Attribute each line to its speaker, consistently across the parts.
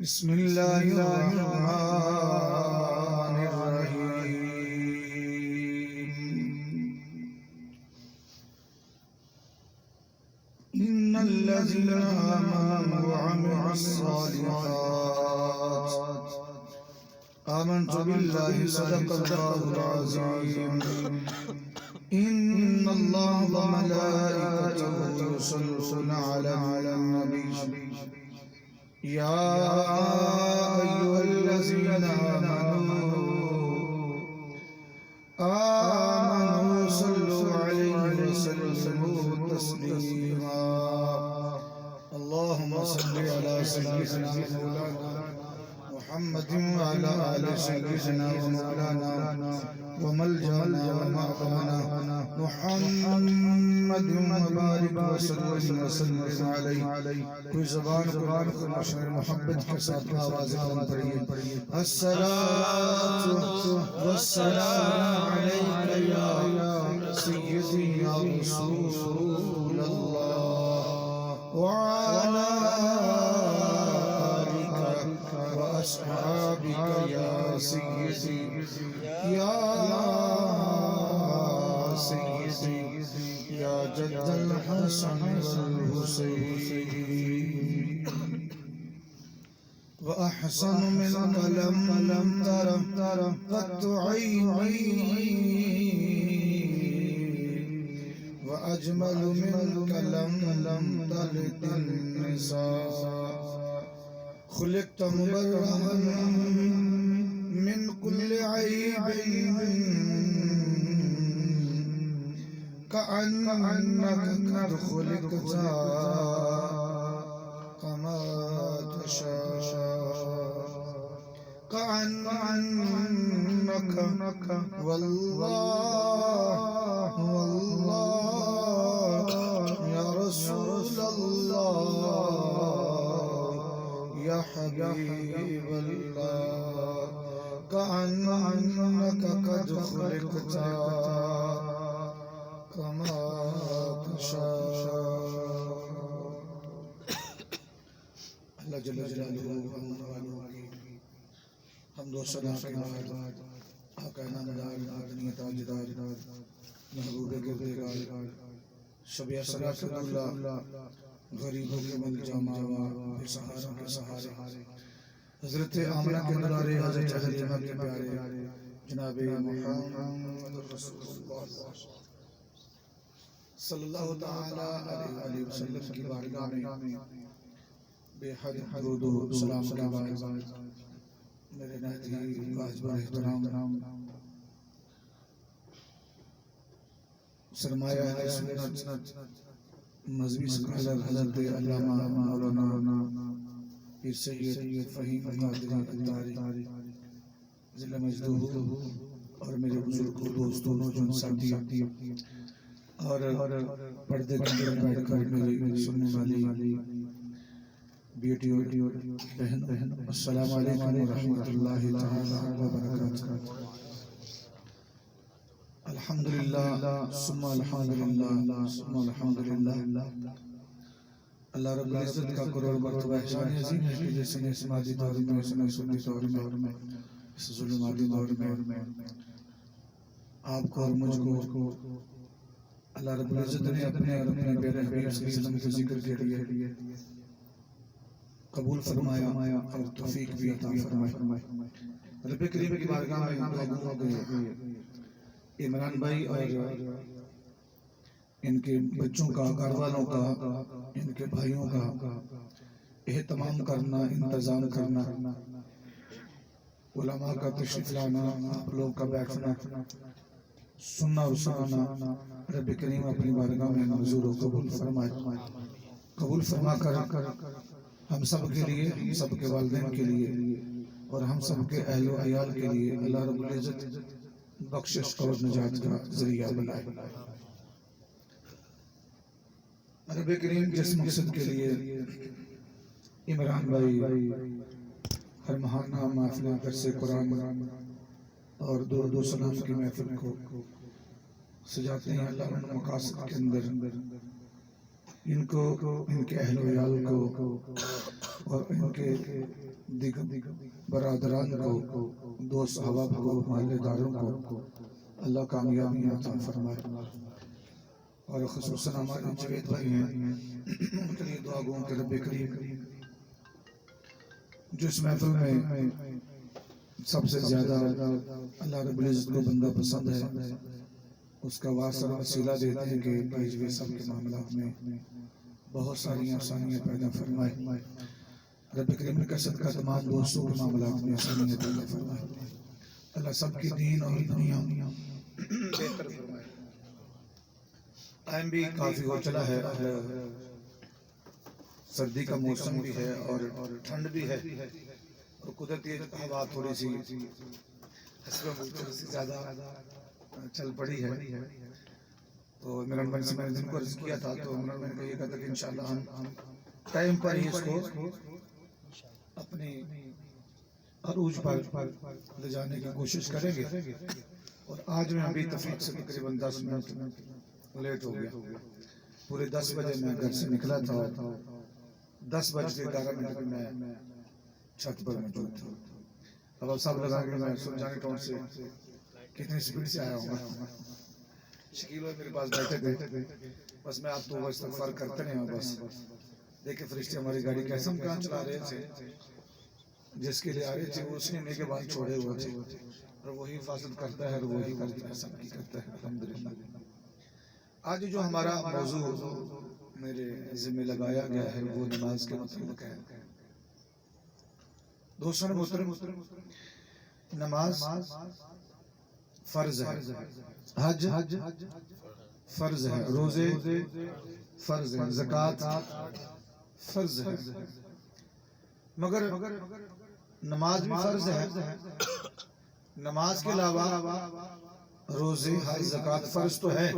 Speaker 1: بسم الله الرحمن الرحيم. إن الذين آمنوا وعملوا الصالحات آمنت بالله صدق الله العظيم. إن الله وملائكته يصلون على النبي يا أيها الذين آمنوا صلوا عليه وسلموا تسليما. اللهم صل على سيدنا محمد وعلى آل سيدنا ومولانا وملجأنا ومأوانا محمد وبارك وسلم عليه. کوئی زبان قرآن کو مشعر محبت کے ساتھ آواز بلند پڑھیے. الصلاة والسلام علیک یا سیدی یا رسول اللہ وعلی أصحابك يا سيدي يا سيدي يا جد الحسن والحسين. وأحسن منك لم تر قط عيني وأجمل منك لم تلد النساء. خلقت مبرأ من كل عيب كأنك قد خلقت كما تشاء. كأنك والله يا رسول الله يا حبيب الله كأنك قد خلقت كما تشاء. اللہ جل جلالہ حمد و ثنا کے بعد آقا نامدار مدنی تاجدار محبوب گردگار شبیہ صلاۃ اللہ غریبوں کے ملجا ماوا بے سہاروں کے سہارے حضرت آمنہ کے دلارے حضرت حلیمہ کے پیارے جناب محمد رسول اللہ صلی اللہ تعالی علیہ وسلم کی بارگاہ میں بے حد درود و سلام کے بعد میرے نہتی واجب احترام سرمایہ ہے سنت مذہبی سکالر حضرت علامہ مولانا پیر سید فہیم قادری اتاری ضلع مجدوہ اور میرے بزرگ دوستوں نوجوان ساتھی اور پردے کے اندر بیٹھ کر میری سننے والی بیٹی اور بہن السلام علیکم ورحمۃ اللہ تعالی وبرکاتہ. الحمدللہ ثم الحمدللہ ثم الحمدللہ. اللہ رب العزت کا کروڑ مرتبہ احسان عظیم ہے کہ جس نے اس مادی دور میں اس نے سنی دور میں اس ظلماتی دور میں آپ کو اور مجھ کو اللہ رب العزت نے اپنے اور اپنے پیارے حبیب صلی اللہ علیہ وسلم کے ذکر کے لیے قبول فرمایا اور توفیق بھی عطا فرمایا. رب کریم کی بارگاہ میں دعا ہو گئی عمران بھائی اور ان کے بچوں کا گھر والوں کا ان کے بھائیوں کا اہتمام کرنا انتظام کرنا علماء کا تشریف لانا آپ لوگ کا بیٹھنا سننا اور سنانا رب کریم اپنی بارگاہ میں منظور و قبول فرمائے. قبول فرما کر ہم سب کے لیے ہم سب کے والدین کے لیے اور ہم سب کے اہل و عیال کے لیے اللہ رب العزت بخشش اور نجات کا ذریعہ بنائے. رب کریم جس مقصد کے لیے عمران بھائی ہر ماہانہ محفل درس قرآن اور درود و سلام کی محفل کو سجاتے ہیں اللہ ان مقاصد کے اندر ان کو ان کے اہل و عیال کو اور ان کے دیگر برادران کو، دوست احباب کو، محلے داروں کو اللہ کامیابی عطا فرمائے، اور خصوصاً ہمارے جوید بھائی ہیں ان کے لیے دعا گوں کہ رب کریم جو اس محفل میں سب سے زیادہ اللہ رب العزت کو بندہ پسند ہے، اس کا واسطہ وسیلہ دیتے ہیں کہ بھائی سب کے معاملات میں بہت ساری آسانیاں پیدا فرمائے۔ رب کریم نے صدقہ تمام دوستوں کے معاملات میں آسانیاں پیدا فرمائے، اللہ سب کی دین اور دنیا بہتر فرمائے۔ ٹائم بھی کافی ہو چلا ہے، سردی کا موسم بھی ہے اور ٹھنڈ بھی ہے، اور قدرتی ہوا تھوڑی سی حسب سے زیادہ چل پڑی ہے۔ تو عمران بھائی سے میں نے دن کو عرض کیا تھا، تو عمران بھائی نے یہ کہا تھا کہ انشاءاللہ ہم ٹائم پر ہی اس کو اپنی عروج پر لے جانے کی کوشش کریں گے، اور آج میں ابھی تفریق سے تقریباً 10 منٹ لیٹ ہو گیا۔ پورے 10 بجے میں گھر سے نکلا تھا، 10:11 میں چھت پر موجود تھا۔ اب سب لگا کہ میں سنجانی ٹاؤن سے کتنی سپیڈ سے آیا ہوں، شکیل بھائی میرے پاس بیٹھے تھے، بس میں آپ تو استغفار کرتے نہیں ہوں، بس دیکھیں فرشتے ہماری گاڑی کیسے ہم کہاں چلا رہے تھے، جس کے لیے آ رہے تھے وہ اس نے کے بعد چھوڑے ہوئے تھے، اور وہی حفاظت کرتا ہے اور وہی کرتا ہے، سب کی کرتا ہے الحمدللہ۔ آج جو ہمارا موضوع میرے ذمہ لگایا گیا ہے وہ نماز کے متعلق ہے۔ دوستان محترم، نماز فرض ہے، حج فرض ہے، روزے فرض ہے، زکوٰۃ فرض ہے، مگر نماز بھی فرض ہے۔ نماز کے علاوہ روزے، حج، زکوٰۃ فرض تو ہے،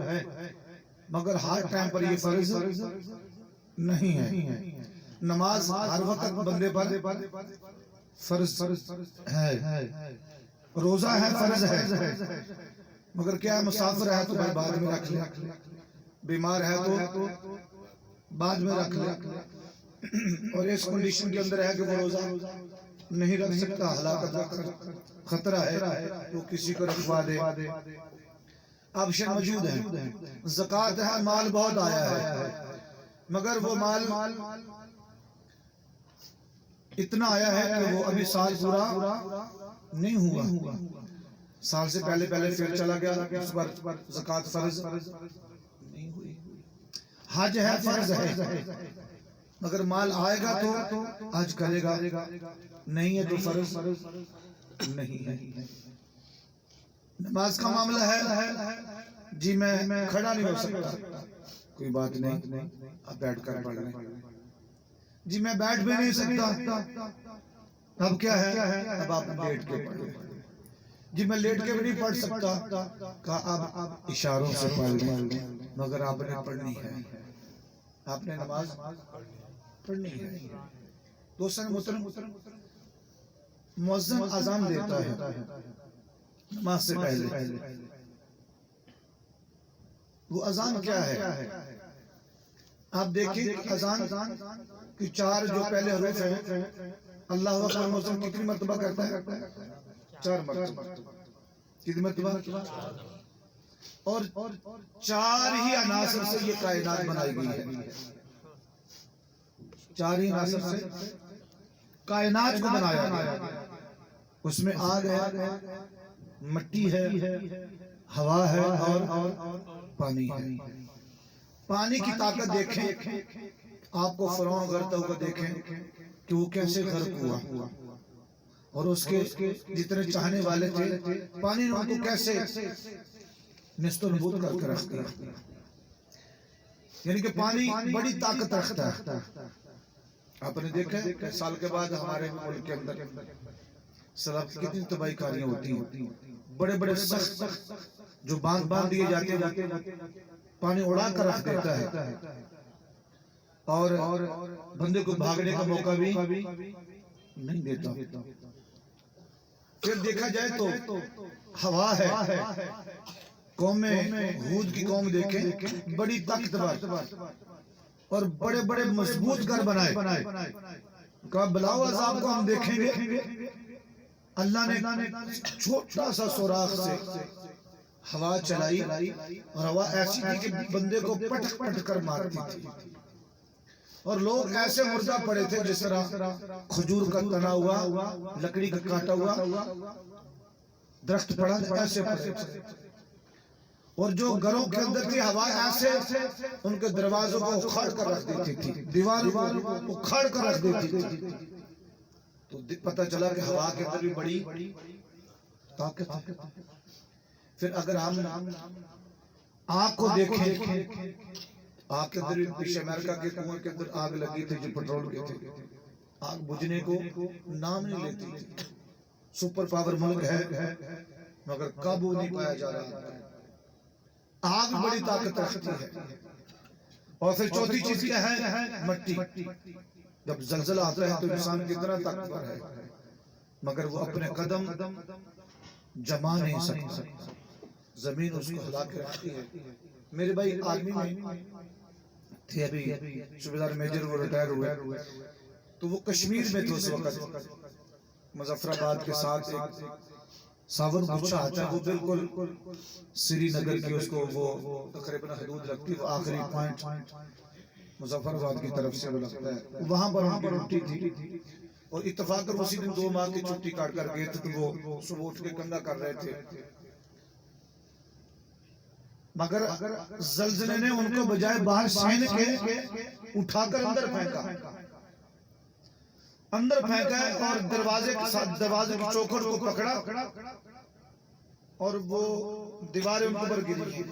Speaker 1: مگر ہر ٹائم پر یہ فرض نہیں ہے۔ نماز ہر وقت بندے پر فرض ہے، روزہ ہے فرض ہے، مگر کیا مسافر ہے تو بعد میں رکھ لے، بیمار ہے تو بعد میں رکھ لے، اور اس کنڈیشن کے اندر ہے کہ وہ روزہ نہیں رکھ سکتا، ہلاکت کا خطرہ ہے تو کسی کو رکھوا دے۔ آپشن موجود ہے، زکوٰۃ ہے، مال بہت آیا ہے، مگر وہ مال اتنا آیا ہے کہ وہ ابھی سال پورا نہیں ہوا، سال سے پہلے پھر چلا گیا، اس پر زکوٰۃ فرض نہیں ہوئی۔ حج ہے فرض ہے، مگر مال آئے گا تو حج کرے گا، نہیں ہے تو فرض نہیں ہے۔ نماز کا معاملہ ہے، جی میں کھڑا نہیں ہو سکتا، کوئی بات نہیں، اب بیٹھ کر پڑھ لیں، جی میں بیٹھ بھی نہیں سکتا، اب کیا ہے، اب آپ لیٹ کے پڑھ لیں، جی میں لیٹ کے بھی نہیں پڑھ سکتا، کہا اب اشاروں سے پڑھ لیں، مگر آپ نے پڑھنی ہے، آپ نے نماز پڑھنی ہے۔ دوستان محترم، مؤذن اذان دیتا ہے نماز سے پہلے، وہ اذان کیا ہے؟ آپ دیکھیں اذان کی 4 جو پہلے حروف ہیں، اللہ اکبر مؤذن کتنی مرتبہ کرتا ہے؟ 4 مرتبہ، کتنی مرتبہ؟ اور 4 ہی عناصر سے یہ کائنات بنائی گئی ہے، 4 ہی عناصر سے کائنات کو بنایا گیا، اس میں آگ ہے، مٹی ہے، ہوا ہے اور پانی ہے۔ پانی کی طاقت دیکھیں، آپ کو فرعون غرقتا ہوا دیکھیں کہ وہ کیسے غرق ہوا، اور اس کے جتنے چاہنے والے تھے، پانی نے ان کو کیسے نست و نبود کر کے رکھ دیا، یعنی کہ پانی بڑی طاقت رکھتا ہے۔ آپ نے دیکھا ہے کہ سال کے بعد ہمارے ملک کے اندر سیلاب کی کتنی تباہی کاریاں ہوتی ہیں، بڑے بڑے سخت جو باندھ دیے جاتے ہیں، پانی اڑا کر رکھ دیتا ہے، اور بندے کو بھاگنے کا موقع بھی نہیں دیتا۔ پھر دیکھا جائے تو ہوا ہے، قوم ہود کی قوم دیکھیں، بڑی طاقتور اور بڑے بڑے مضبوط گھر بنائے، کہا بلاؤ عذاب کو ہم دیکھیں گے۔ اللہ نے چھوٹا سا سوراخ سے ہوا چلائی اور ہوا ایسی تھی کہ بندے کو پٹک پٹک کر مارتی تھی، اور لوگ ایسے مردہ پڑے تھے جس طرح کھجور کا تنا ہوا، لکڑی کا کاٹا ہوا درخت پڑا، ایسے پڑے تھے۔ اور جو گھروں کے اندر تھی ہوا ایسے ان کے دروازوں کو اکھاڑ کر رکھ دیتی تھی، دیواروں کو اکھاڑ کر رکھ دیتی تھی۔ تو پتہ چلا کہ ہوا کے اندر بھی بڑی طاقت ہے۔ پھر اگر ہم آگ کو دیکھیں، آگ کے اندر پیچھے امریکہ کے کنویں کے اندر آگ لگی تھی جو پیٹرول کے تھے، آگ بجھنے کو نام نہیں لیتی تھی۔ سپر پاور ملک ہے مگر قابو نہیں پایا جا رہا۔ آگ بڑی طاقت رکھتی ہے۔ اور پھر چوتھی چیز کیا ہے؟ مٹی۔ جب زلزلہ آتا ہے تو انسان کتنا طاقتور ہے مگر وہ اپنے قدم جما نہیں سکتا، زمین اس کو ہلا کے رکھتی ہے۔ میرے بھائی آرمی میں تھے، ابھی صوبیدار میجر وہ ریٹائر ہوئے، تو وہ کشمیر میں تھے اس وقت۔ مظفر آباد کے ساتھ ایک ساون گچھا آتا ہے، وہ بالکل سری نگر کی اس کو وہ تقریباً حدود رکھتی ہے، وہ آخری پوائنٹ مظفر آباد کی طرف سے وہ لگتا ہے، وہاں پر ان کی چھٹی تھی۔ اور اتفاقاً اسی دن 2 ماہ کی چھٹی کاٹ کر گئے تھے، تو وہ صبح اٹھ کے کنگا کر رہے تھے، مگر زلزلے نے ان کو بجائے باہر سین کے اٹھا کر اندر پھینکا ہے اور دروازے کے ساتھ دروازے کی چوکھٹ کو پکڑا اور وہ دیواریں ان پر گری۔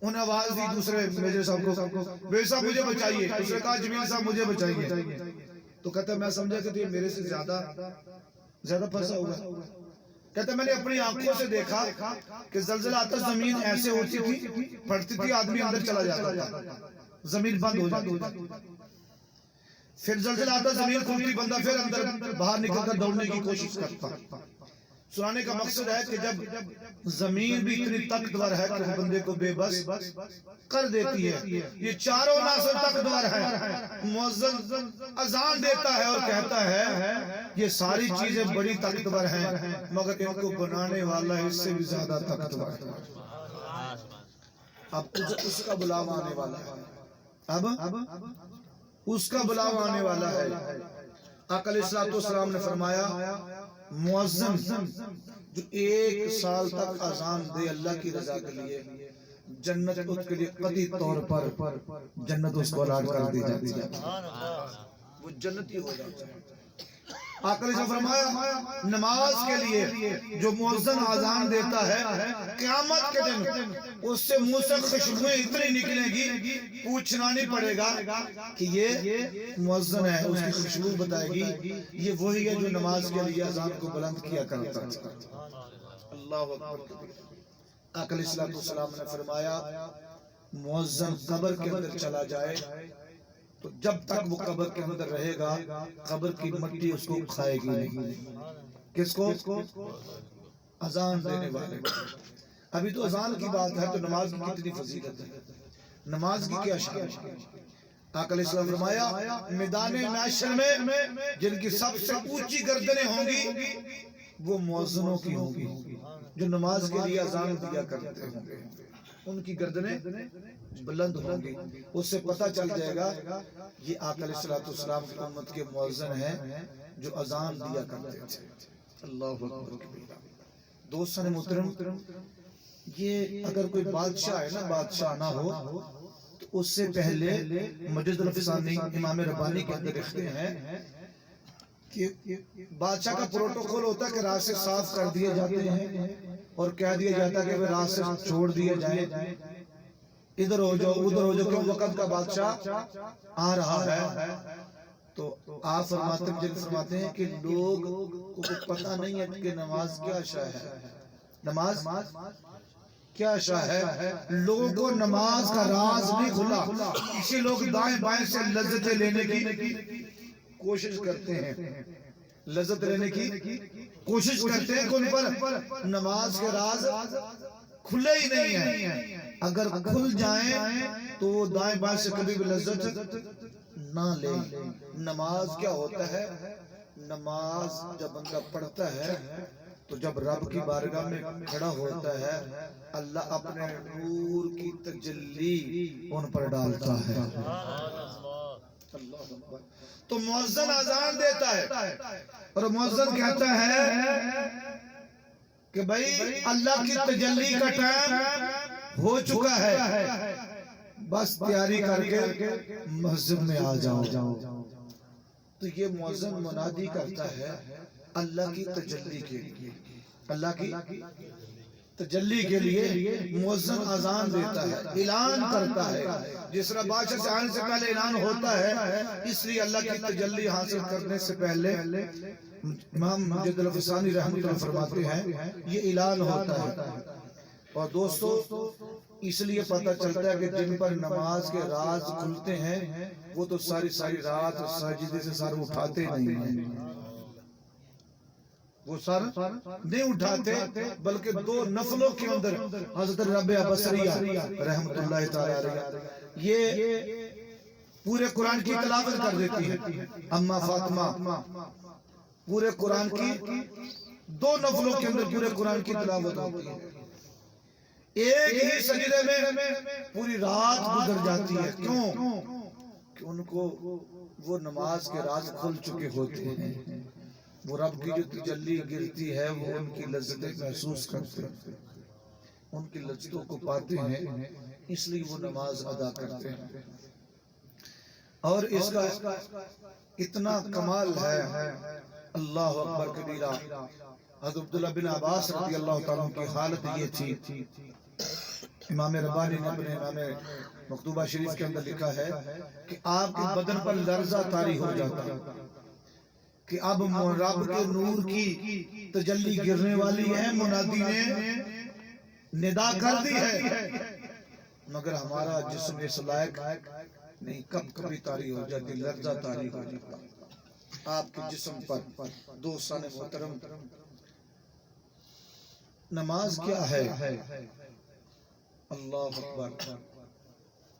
Speaker 1: انہیں آواز دی دوسرے میجر صاحب کو، میجر صاحب مجھے بچائیے۔ اس نے کہا جمیل صاحب مجھے بچائیے۔ تو کہتا ہے میں سمجھا کہ یہ میرے سے زیادہ پھنسا ہوا ہے۔ کہتا ہے میں نے اپنی آنکھوں سے دیکھا کہ زلزلہ آتا زمین ایسے ہوتی تھی، پھٹتی تھی، آدمی اندر چلا جاتا تھا، زمین بند ہو جاتی تھی۔ پھر زلزلہ آتا زمین کھلتی، بندہ پھر اندر باہر نکل کر دوڑنے کی کوشش کرتا۔ سنانے کا مقصد ہے کہ جب زمین بھی اتنی طاقتور ہے کہ بندے کو بے بس کر دیتی ہے۔ یہ چاروں عناصر طاقتور ہے۔ مؤذن اذان دیتا ہے اور کہتا ہے یہ ساری چیزیں بڑی طاقتور ہیں مگر ان کو بنانے والا اس سے بھی زیادہ طاقتور ہے۔ اب اس کا بلاوا آنے والا ہے، اب اس کا بلاوا آنے والا ہے۔ آقا علیہ السلام نے فرمایا مؤذن جو 1 سال تک اذان دے اللہ کی رضا کے لیے، جنت اس کے لیے قطعی طور پر جنت اس کو الاٹ کر دی جاتی ہے، وہ جنتی ہو جاتا ہے۔ آقا نے فرمایا نماز کے لیے جو مؤذن اذان دیتا ہے قیامت کے دن اس سے منہ سے خوشبوئیں اتنی نکلیں گی پوچھنا نہیں پڑے گا کہ یہ مؤذن ہے، اس کی خوشبو بتائے گی یہ وہی ہے جو نماز کے لیے اذان کو بلند کیا کرتا ہے۔ اللہ اکبر۔ آقا علیہ السلام نے فرمایا مؤذن قبر کے اندر چلا جائے تو جب تک وہ قبر کے اندر رہے گا قبر کی مٹی اس کو کھائے گی نہیں۔ کس کو؟ اذان دینے والے۔ ابھی تو اذان کی بات ہے تو نماز کی کتنی فضیلت ہے، نماز کی کیا شان ہے۔ آقا علیہ السلام فرمایا میدان محشر میں جن کی سب سے اونچی گردنیں ہوں گی وہ مؤذنوں کی ہوں گی جو نماز کے لیے اذان دیا کرتے ہوں گے، ان کی گردنیں بلند ہوں گی۔ اس سے پتہ چل جائے گا یہ آقا علیہ السلام کی امت کے مؤذن ہیں جو اذان دیا کرتے تھے۔ اللہ اکبر۔ دوستان محترم، یہ اگر کوئی بادشاہ ہے نا، بادشاہ نہ ہو تو اس سے پہلے مجد الفسانی امام ربانی کے اندر لکھتے ہیں کہ بادشاہ کا پروٹوکول ہوتا ہے کہ راستے صاف کر دیے جاتے ہیں اور کہہ دیا جاتا ہے کہ وہ راستے چھوڑ دیے جائیں، ادھر ہو جاؤ ادھر ہو جاؤ، کیوں وقت کا بادشاہ آ رہا ہے۔ تو آپ فرماتے ہیں کہ لوگ کو پتہ نہیں ہے کہ نماز کیا شے ہے، نماز کیا شے ہے، لوگوں کو نماز کا راز نہیں کھلا، اسی لوگ دائیں بائیں سے لذتیں لینے کی کوشش کرتے ہیں، لذت لینے کی کوشش کرتے ہیں کہ ان پر نماز کے راز کھلے ہی نہیں ہیں۔ اگر کھل جائیں تو وہ دائیں بائیں سے کبھی بھی لذت نہ لیں، نماز کیا ہوتا ہے؟ نماز جب بندہ پڑھتا ہے تو جب رب کی بارگاہ میں کھڑا ہوتا ہے اللہ اپنے نور کی تجلی ان پر ڈالتا ہے۔ تو مؤذن اذان دیتا ہے اور مؤذن کہتا ہے کہ بھائی اللہ کی تجلی کا ٹائم ہو چکا ہے، بس تیاری کر کے مسجد میں آ جاؤ۔ تو یہ مؤذن منادی کرتا ہے اللہ کی تجلی کے لیے، اللہ کی تجلی کے لیے مؤذن اذان دیتا ہے، اعلان کرتا ہے۔ جس طرح بادشاہ سے آنے سے پہلے اعلان ہوتا ہے، اس لیے اللہ کی تجلی حاصل کرنے سے پہلے امام مجد الفسانی رحمۃ اللہ فرماتے ہیں یہ اعلان ہوتا ہے۔ اور دوستو اس لیے پتہ چلتا ہے کہ جن پر نماز کے راز کھلتے ہیں وہ تو ساری رات سجدے سے سر اٹھاتے نہیں ہیں، وہ سر نہیں اٹھاتے، بلکہ 2 نفلوں کے اندر حضرت ربیہ بصریہ رحمۃ اللہ تعالی علیہ یہ پورے قرآن کی تلاوت کر دیتی ہے۔ اما فاطمہ پورے قرآن کی 2 نفلوں کے اندر پورے قرآن کی تلاوت ہوتی ہے، ایک ہی سجدے میں پوری رات گزر جاتی ہے۔ کیوں؟ کہ ان کو وہ نماز کے راز کھل چکے ہوتے ہیں، وہ رب کی جو تجلی گرتی ہے وہ ان کی لذتیں محسوس کرتے ہیں، ان کی لذتوں کو پاتے ہیں، اس لیے وہ نماز ادا کرتے ہیں۔ اور اس کا اتنا کمال ہے، اللہ اکبر کبیرہ۔ حضرت عبداللہ بن عباس رضی اللہ تعالیٰ کی حالت یہ تھی، امام ربانی نے اپنے امام مکتوبہ شریف کے اندر لکھا ہے کہ آپ کے بدن پر لرزہ طاری ہو جاتا کہ اب رب کے نور کی تجلی گرنے والی ہے، منادی نے ندا کر دی ہے، مگر ہمارا جسم اس لائق نہیں، کبھی طاری ہو جاتی، لرزہ طاری ہو جاتا۔ آپ کے جسم پر دوستان محترم نماز کیا ہے؟ اللہ اکبر۔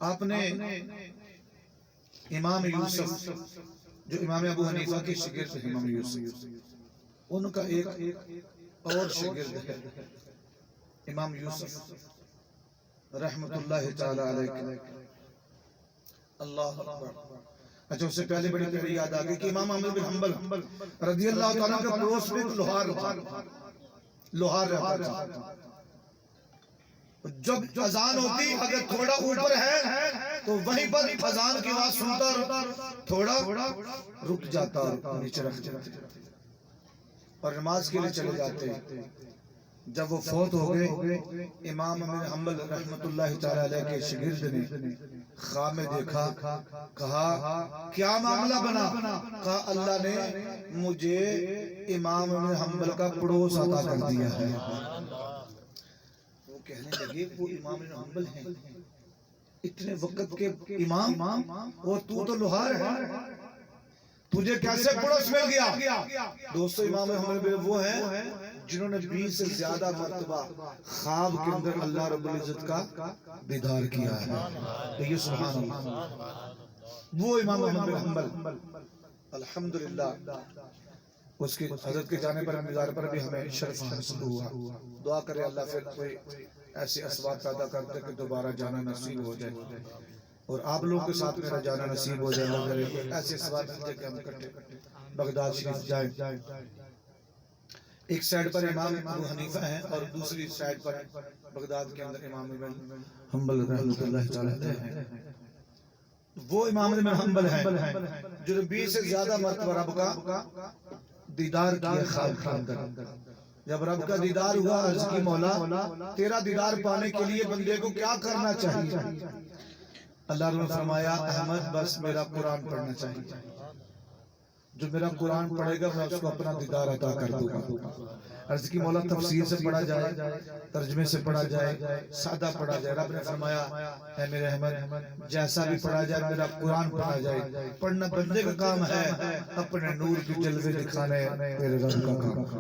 Speaker 1: آپ نے امام یوسف جو امام ابو حنیفہ کے شاگرد ہیں، امام یوسف ان کا ایک اور شاگرد ہے امام یوسف رحمت اللہ تعالی علیہ۔ اللہ اکبر۔ اچھا اس سے پہلے بڑی پیاری یاد آ گئی کہ امام احمد بن حنبل رضی اللہ تعالیٰ کے پڑوس میں ایک لوہار رہتا تھا۔ جب اذان ہوتی اگر تھوڑا اوپر ہے تو وہیں پر اذان کی آواز سنتا تھوڑا رک جاتا اور نیچے رکھ جاتے اور نماز کے لیے چلے جاتے۔ جب وہ فوت ہو گئے امام احمد بن حنبل رحمت اللہ تعالی علیہ کے شاگرد نے خواب میں دیکھا، کہا کیا معاملہ بنا؟ کہا اللہ نے مجھے امام احمد بن حنبل کا پڑوس عطا کر دیا ہے۔ وہ کہنے لگے وہ امام بن حنبل ہیں، اتنے وقت کے امام، اور تو لوہار ہے، تجھے کیسے پڑوس مل گیا؟ دوستو امام احمد بن وہ ہیں جنہوں نے 20 سے زیادہ مرتبہ خواب کے اندر اللہ رب العزت کا بیدار کیا ہے۔ یہ سبحان اللہ، وہ امام احمد بن حنبل الحمدللہ۔ اس کے حضرت کے جانے پر مزار پر بھی ہمیں شرف حاصل ہوا۔ دعا کرے اللہ پھر کوئی ایسی اسباب پیدا کرتے کہ دوبارہ جانا نصیب ہو جائے، اور آپ لوگوں کے ساتھ میرا جانا نصیب ہو جائے، اللہ ایسے اسباب ملتے کہ ہم کٹے بغداد شریف جائیں۔ ایک سائیڈ پر امام ابو حنیفہ ہیں اور دوسری سائیڈ پر بغداد کے اندر امام ابن حنبل رحمۃ اللہ تعالی علیہ ہیں۔ وہ امام ابن حنبل ہیں جو 20 سے زیادہ مرتبہ رب کا دیدار کیا خواب کے اندر۔ جب رب کا دیدار ہوا عرض کی مولا تیرا دیدار پانے کے لیے بندے کو کیا کرنا چاہیے؟ اللہ نے فرمایا احمد بس میرا قرآن پڑھنا چاہیے، جو میرا قرآن پڑھے گا میں اس کو اپنا دیدار عطا کر دوں گا۔ عرض کی مولا تفسیر سے پڑھا جائے، ترجمے سے پڑھا جائے، سادہ پڑھا جائے؟ رب نے فرمایا اے میرے احمد جیسا بھی پڑھا جائے میرا قرآن پڑھا جائے، پڑھنا بندے کا کام ہے، اپنے نور کی جلوے دکھانے تیرے رب کا کام ہے۔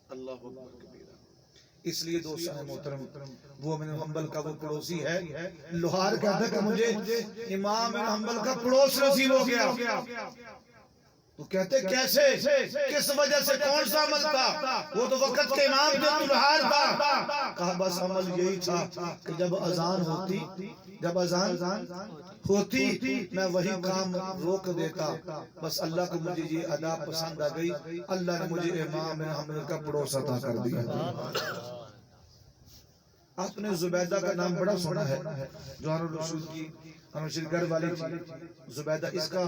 Speaker 1: اللہ اکبر کبیرہ۔ اس لیے دوستان محترم وہ امام بن حنبل کا وہ پڑوسی ہے، لوہار کہتا ہے کہ مجھے امام بن حنبل کا پڑوس نصیب ہو گیا. تو کہتے کیسے، کس وجہ سے، کون سا عمل تھا؟ وہ تو وقت کے امام جو لوہار تھا. کہا بس عمل یہی تھا کہ جب اذان ہوتی میں وہی کام روک دیتا. بس اللہ کو مجھے یہ ادا پسند آ گئی، اللہ نے مجھے امام بن حنبل کا پڑوس عطا کر دیا. آپ نے زبیدہ کا نام بڑا سنا ہے، جوہر الرسول کی ہمشیر گھر والی تھی زبیدہ. اس کا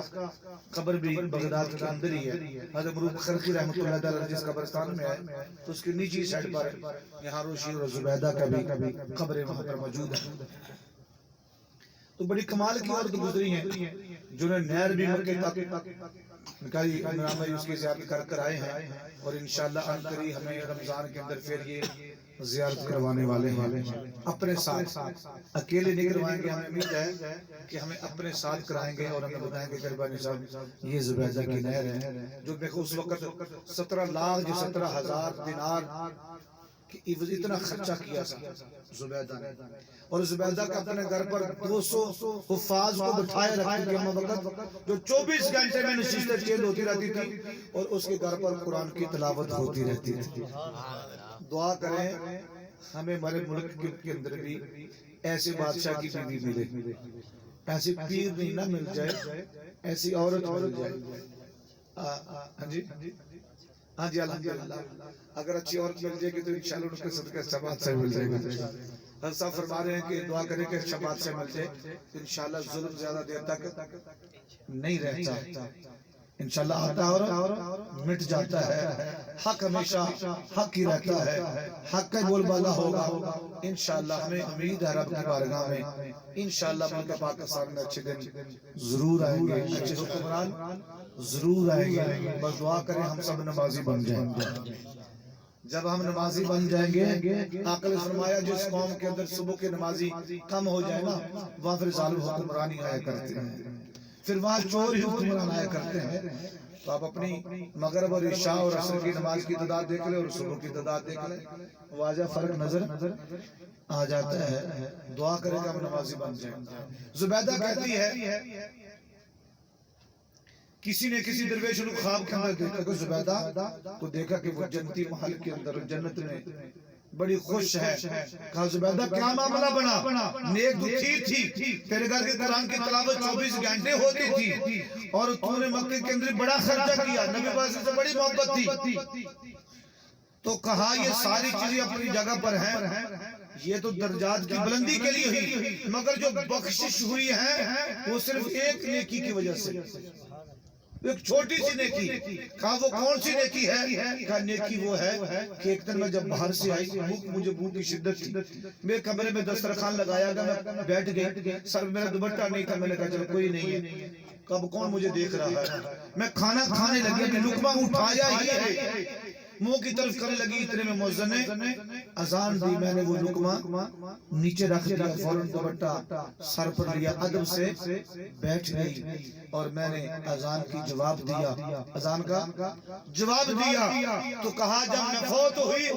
Speaker 1: قبر بھی بغداد کے اندر ہی ہے. حضرت مروق خرقی رحمۃ اللہ علیہ جس قبرستان میں ہے تو اس کی نیچی سائڈ پر یہاں روشی اور زبیدہ کا بھی قبر وہاں پر موجود ہے. تو بڑی کمال کی عورت گزری ہیں جنہیں نہر بھی مکے تک نکالی. عمران بھائی اس کی زیارت کر کر آئے ہیں اور انشاءاللہ قریب ہمیں رمضان کے اندر پھر یہ زیارت کروانے والے ہیں اپنے ساتھ. اکیلے نہیں کروائیں گے، ہمیں امید ہے کہ ہمیں اپنے ساتھ کرائیں گے اور ہمیں بتائیں گے قربانی صاحب یہ زبیدہ کی نہر ہے جو دیکھو اس وقت 17 لاکھ 17,000 دینار کہ اتنا خرچہ کیا زبیدہ نے. اور زبیدہ کا اپنے گھر پر 200 حفاظ کو بٹھائے رکھتے تھے ہم وقت، جو 24 گھنٹے میں نشستیں چینج ہوتی رہتی تھی اور اس کے گھر پر قرآن کی تلاوت ہوتی رہتی تھی. دعا کریں ہمیں ہمارے ملک کے اندر بھی ایسے بادشاہ کی بیوی ملے، ایسی پیر نہیں نہ مل جائے، ایسی عورت مل جائے. ہاں جی الحمدللہ اگر اچھی عورت مل جائے گی تو انشاءاللہ ان کے صدقے اچھا بادشاہ مل جائے گا. حضرت صاحب فرما رہے ہیں کہ دعا کریں کہ اچھا بادشاہ مل جائے تو انشاءاللہ ظلم زیادہ دیر تک نہیں رہتا، انشاءاللہ آتا اور مٹ جاتا ہے. حق ہمیشہ حق ہی رہتا ہے، حق کا بول بالا ہوگا انشاءاللہ. ہمیں امید ہے رب کی بارگاہ میں انشاءاللہ ملک پاکستان میں اچھے دن ضرور آئیں گے، اچھے حکمران ضرور آئیں گے. بس دعا کریں ہم سب نمازی بن جائیں. جب ہم نمازی بن جائیں گے، آقا نے فرمایا جس قوم کے اندر صبح کے نمازی کم ہو جائے نا وہاں پھر ظالم حکمرانی آیا کرتے ہیں، پھر وہاں چور ہی حکمران آیا کرتے ہیں. تو آپ اپنی مغرب اور عشاء اور عصر کی نماز کی تعداد دیکھ لیں اور صبح کی تعداد دیکھ لیں، واضح فرق نظر آ جاتا ہے. دعا کریں کہ ہم نمازی بن جائیں. زبیدہ کہتی ہے کسی نے کسی درویش کو خواب کے اندر دیکھا کہ زبیدہ کو دیکھا کہ وہ جنتی محل کے اندر جنت میں بڑی خوش ہے. کہا زبیدہ کیا معاملہ بنا؟ نیک تھی، تیرے گھر کے قرآن کی تلاوت 24 گھنٹے ہوتی تھی اور تو نے مکے کے اندر بڑا خرچہ کیا، نبی پاک سے بڑی محبت تھی. تو کہا یہ ساری چیزیں اپنی جگہ پر ہیں، یہ تو درجات کی بلندی کے لیے ہوئی، مگر جو بخشش ہوئی ہے وہ صرف ایک نیکی کی وجہ سے، ایک چھوٹی سی نیکی. کہا وہ کون سی نیکی ہے؟ کہا نیکی وہ ہے کہ ایک دن میں جب باہر سے آئی مجھے بھوک کی شدت تھی، میرے کمرے میں دسترخوان لگایا گیا، میں بیٹھ گئی، سر میرا دوپٹہ نہیں تھا، میں نے کہا چلو کوئی نہیں ہے، کب کون مجھے دیکھ رہا ہے. میں کھانا کھانے لگی، میں لقمہ اٹھایا ہی ہے، منہ کی طرف کرنے لگی، اتنے میں مؤذن نے اذان دی. میں نے وہ لقمہ نیچے رکھ دیا، فوراً دوپٹہ سر پر لیا، ادب سے بیٹھ گئی اور میں نے اذان کی جواب دیا، اذان کا جواب دیا. تو کہا جب میں فوت ہوئی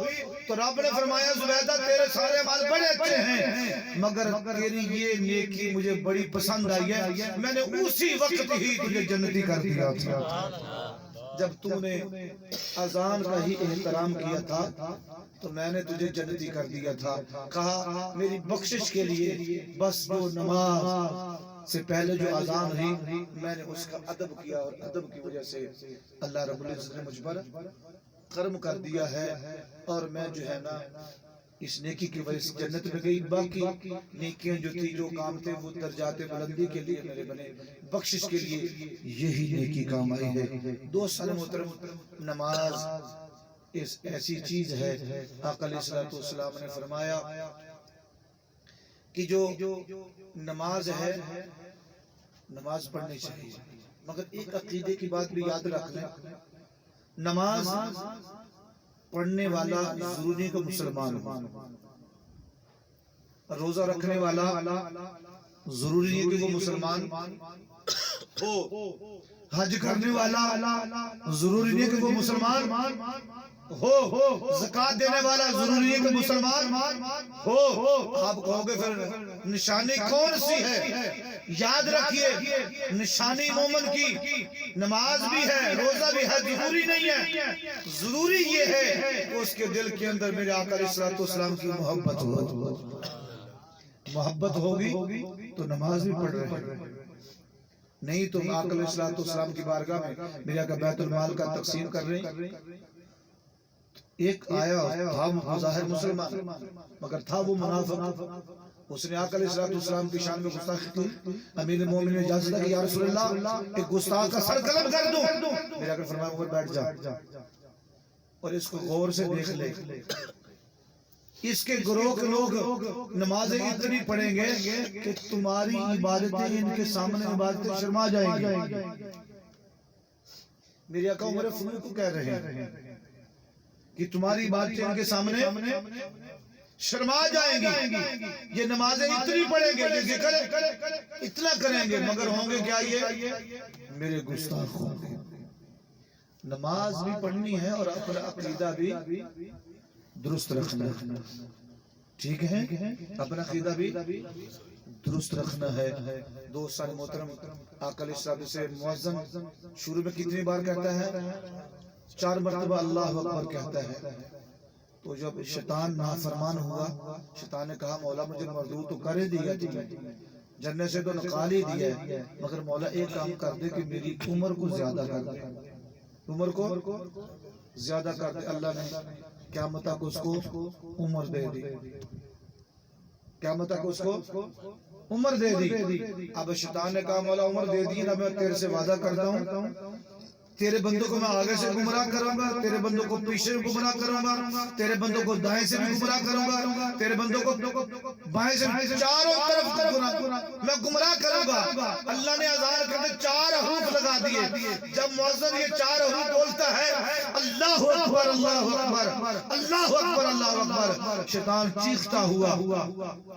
Speaker 1: تو رب نے فرمایا زبیدہ تیرے سارے اعمال بڑے اچھے ہیں مگر تیری یہ نیکی مجھے بڑی پسند آئی ہے، میں نے اسی وقت ہی تجھے جنتی کر دیا تھا. جب تو نے اذان کا ہی احترام کیا تھا تو میں نے تجھے جنتی کر دیا تھا. کہا میری بخشش کے لیے بس جو نماز سے پہلے جو اذان ہوئی میں نے اس کا ادب کیا اور ادب کی وجہ سے اللہ رب العزت نے مجھ پر کرم کر دیا ہے اور میں جو ہے نا اس نیکی کی وجہ سے جنت میں گئی. باقی نیکیاں جو تھی جو کام تھے وہ درجات بلندی کے لیے میرے بنے، بخشش کے لیے یہی نیکی کام آئی ہے. دوستان محترم نماز ایسی چیز ہے، آقا علیہ السلام نے فرمایا کہ جو نماز ہے نماز پڑھنی چاہیے، مگر ایک عقیدے کی بات بھی یاد رکھ لیں، نماز پڑھنے والا ضروری کو مسلمان ہو، روزہ رکھنے والا ضروری ہے کہ وہ مسلمان ہو، حج کرنے والا ضروری نہیں کہ وہ مسلمان ہو، زکات دینے والا ضروری نہیں کہ مسلمان ہو۔ آپ کہو گے پھر نشانی کون سی ہے؟ یاد رکھیے نشانی مومن کی نماز بھی ہے، روزہ بھی ہے، ضروری نہیں ہے۔ ضروری یہ ہے کہ اس کے دل کے اندر میرے آقا علیہ الصلوۃ والسلام کی محبت ہو۔ محبت ہوگی تو نماز بھی پڑھ رہے ہیں، نہیں تو آقا علیہ الصلوۃ والسلام کی بارگاہ میں میرے آقا بیت المال کا تقسیم کر رہے ہیں۔ ایک آیا تھا ظاہر مسلمان مگر تھا وہ منافق، اس نے آقا علیہ الصلوۃ والسلام کی شان میں گستاخی کی۔ امیر المومنین نے اجازت دی کہ یا رسول اللہ ایک گستاخ کا سر قلم کر دوں۔ میرے آقا فرمایا اوپر بیٹھ جا اور اس کو غور سے دیکھ لے، اس کے گروہ کے لوگ نمازیں اتنی پڑھیں گے کہ تمہاری عبادتیں ان کے سامنے عبادتیں شرما جائیں گے۔ میرے آقا عمر فاروق کو کہہ رہے ہیں کہ تمہاری عبادتیں ان کے سامنے شرما جائیں گی، یہ نمازیں اتنی پڑھیں گے، یہ ذکر اتنا کریں گے، مگر ہوں گے کیا یہ میرے گستاخ ہوں گے۔ نماز بھی پڑھنی ہے اور اپنا عقیدہ بھی درست رکھنا ہے، ٹھیک ہے؟ اپنا عقیدہ بھی درست رکھنا ہے۔ دوست محترم، آقا علیہ السلام سے مؤذن شروع میں کتنی بار کہتا ہے؟ 4 مرتبہ اللہ اکبر کہتا ہے۔ تو جب شیطان نافرمان ہوا، شیطان نے کہا مولا مجھے مردود تو کر ہی دیا تھی، جنت سے تو نکال ہی دیا ہے، مگر مولا ایک کام کر دے کہ میری عمر کو زیادہ کر دے، عمر کو زیادہ کر دے۔ اللہ نے قیامت تک اس کو عمر دے دی، قیامت تک اس کو عمر دے دی۔ اب شیطان نے کہا مولا عمر دے دی نا، میں تیرے سے وعدہ کرتا ہوں تیرے بندوں کو میں آگے سے گمراہ کروں گا، تیرے بندوں کو پیچھے سے گمراہ کروں گا، تیرے بندوں کو دائیں سے بھی گمراہ کروں گا، تیرے بندوں کو بائیں سے چاروں طرف میں گمراہ کروں گا۔ اللہ نے اذان کرتے 4 حروف لگا دیے۔ جب مؤذن یہ 4 حروف بولتا ہے اللہ اکبر اللہ اکبر اللہ اکبر اللہ اکبر، شیطان چیختا ہوا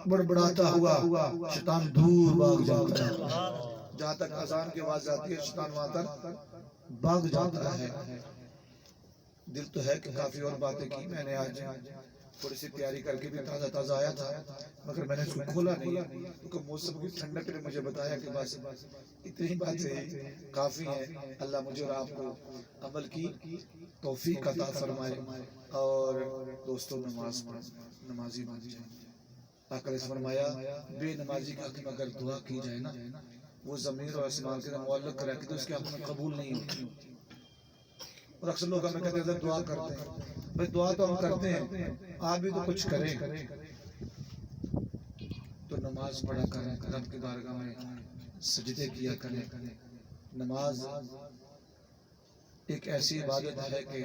Speaker 1: بڑبڑاتا ہوا شیطان دور بھاگ جاتا ہے۔ جہاں تک اذان کی آواز آتی ہے شیطان وہاں تک بھاگ جاتا ہے۔ دل تو ہے کہ کافی اور باتیں کی، میں نے آج تھوڑی سی تیاری کر کے بھی تازہ آیا تھا، مگر میں نے اس کو کھولا نہیں کیونکہ موسم کی ٹھنڈک نے مجھے بتایا کہ بس اتنی باتیں کافی ہیں۔ اللہ مجھے اور آپ کو عمل کی توفیق عطا فرمائے۔ اور دوستوں نمازی بن جائیں۔ آقا نے فرمایا بے نمازی کے حق میں اگر دعا کی جائے نا، وہ زمین اور آسمان کے معلق رہتی تو اس کے حق میں قبول نہیں ہوتی۔ اور اکثر لوگ ہمیں کہتے ہیں دعا کرتے ہیں، بھئی دعا تو ہم کرتے ہیں، آپ بھی تو کچھ کریں۔ تو نماز پڑھا کریں، رب کی بارگاہ میں سجدے کیا کریں۔ نماز ایک ایسی عبادت ہے کہ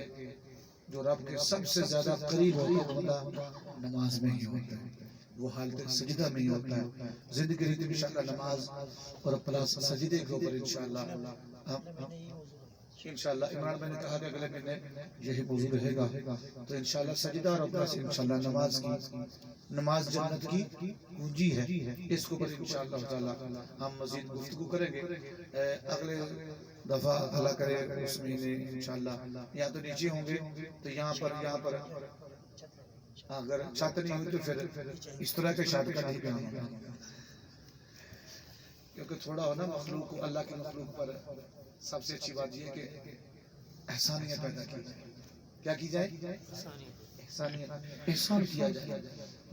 Speaker 1: جو رب کے سب سے زیادہ قریب ہوتا ہے نماز میں ہی ہوتا ہے، وہ حالت سجدہ میں ہی ہوتا ہے۔ زندگی رہتی انشاءاللہ نماز اور اپنا سجدے کے اوپر انشاءاللہ عمران میں نے کہا کہ اگلے مہینے یہی موضوع رہے گا، تو انشاءاللہ سجدہ اور اپنا سے انشاءاللہ نماز جنت کی کنجی ہے، اس کے اوپر انشاءاللہ تعالی ہم مزید گفتگو کریں گے۔ اگلے دفعہ اللہ کرے اس مہینے انشاءاللہ یا تو نیچے ہوں گے تو یہاں پر اگر چھت نہیں ہوئی تو پھر اس طرح کے شارٹ کٹ ہی پہ ہوں گے، کیونکہ تھوڑا ہو نا مخلوق کو، اللہ کی مخلوق پر سب سے اچھی بات یہ ہے کہ احسانیت پیدا کی جائے۔ کیا کی جائے؟ احسان کیا جائے،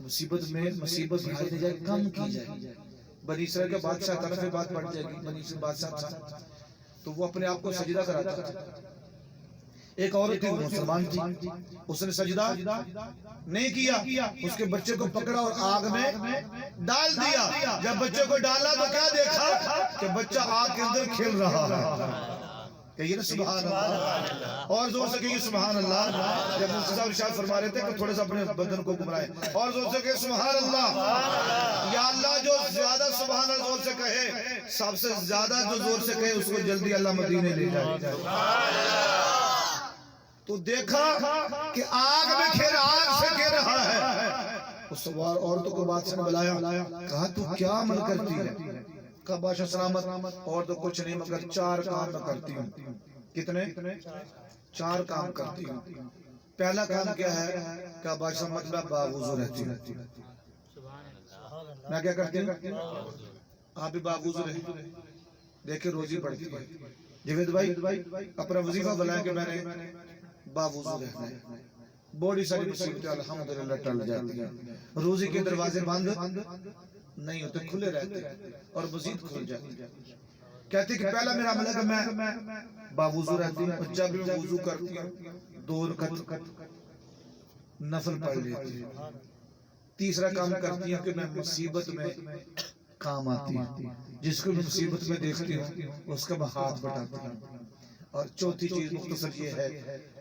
Speaker 1: مصیبت میں مصیبت بڑھائی نہیں جائے، کم کی جائے۔ بنی اسرائیل کا بادشاہ طرف بات بڑھ جائے گی، بنی اسرائیل بادشاہ تھا تو وہ اپنے آپ کو سجدہ کراتا تھا۔ ایک عورت تھی مسلمان تھی، اس نے سجدہ نہیں کیا، اس کے بچے کو پکڑا اور آگ میں ڈال دیا۔ جب بچے کو ڈالا تو کیا دیکھا کہ بچہ آگ کے اندر کھیل رہا ہے۔ کہیے نا سبحان اللہ، اور زور سے کہیے سبحان اللہ۔ جب مفتی صاحب ارشاد فرما رہے تھے کہ تھوڑے سا اپنے بدن کو گھمائیں، اور زور سے کہیے سبحان اللہ۔ یا اللہ جو زیادہ سبحان اللہ زور سے کہے، سب سے زیادہ جو زور سے کہے اس کو جلدی اللہ مدینے لے جائے۔ تو دیکھا کہ آگ میں کھیل، آگ سے کھیل رہا ہے۔ اس سوار عورتوں کو بات سے بلایا، کہا تو کیا عمل کرتی ہے؟ کہا بادشاہ سلامت اور تو کچھ نہیں مگر 4 کام میں کرتی ہوں. کتنے؟ 4 کام کرتی ہوں. پہلا کام کیا ہے؟ کہا بادشاہ مطلب باوضو رہتی ہوں. میں کیا کرتی ہوں؟ آپ بھی باوضو رہے. دیکھیں روزی بڑھتی ہے. جوید بھائی اپنا وظیفہ بلائیں کہ میں نے باوضو رہنا ہے. بڑی ساری مصیبتیں الحمدللہ ٹل جاتی ہیں. روزی کے دروازے بند نہیں ہوتے، کھلے رہتے اور مزید کھل جاتے. کہتے کہ پہلا میرا عمل ہے کہ میں باوضو رہتی ہوں، اور جب میں وضو کرتی ہوں 2 رکعت نفل پڑھ لیتی ہوں. تیسرا کام کرتی ہوں کہ میں مصیبت میں کام آتی ہوں. جس کو میں مصیبت میں دیکھتی ہوں اس کا میں ہاتھ بٹاتی ہوں. اور چوتھی چیز مختصر یہ ہے،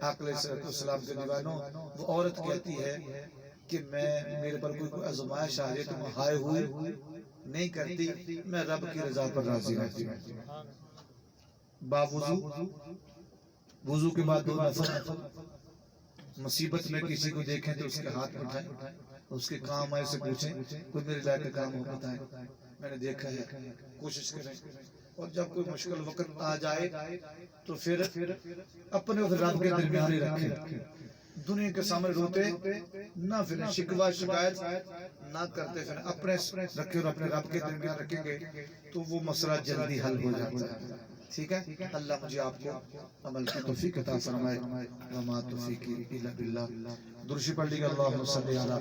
Speaker 1: آقا علیہ السلام کے دیوانوں، وہ عورت کہتی ہے کہ میرے پر کوئی آزمائش آ جائے تو میں ہائے ہوئی نہیں کرتی، میں رب کی رضا پر راضی رہتی ہوں. باوضو، وضو کے بعد 2 نفل. مصیبت میں کسی کو دیکھیں تو اس کے ہاتھ اٹھائیں، اس کے کام آئے سے پوچھیں کوئی میرے لائق کا کام ہو بتائیں. میں نے دیکھا ہے، کوشش کریں. اور جب کوئی مشکل وقت آ جائے تو پھر اپنے رب کے درمیان ہی رکھیں. دنیا کے سامنے روتے نہ پھریں، شکوہ شکایت نہ کرتے پھریں. اپنے رکھے اور اپنے رب کے درمیان رکھیں گے تو وہ مسئلہ جلدی حل ہو جاتا ہے. ٹھیک ہے؟ اللہ مجھے آپ کو عمل کی توفیق عطا فرمائے. وما توفیقی الا باللہ. درود پڑھ لیجیے. اللہم صلی علی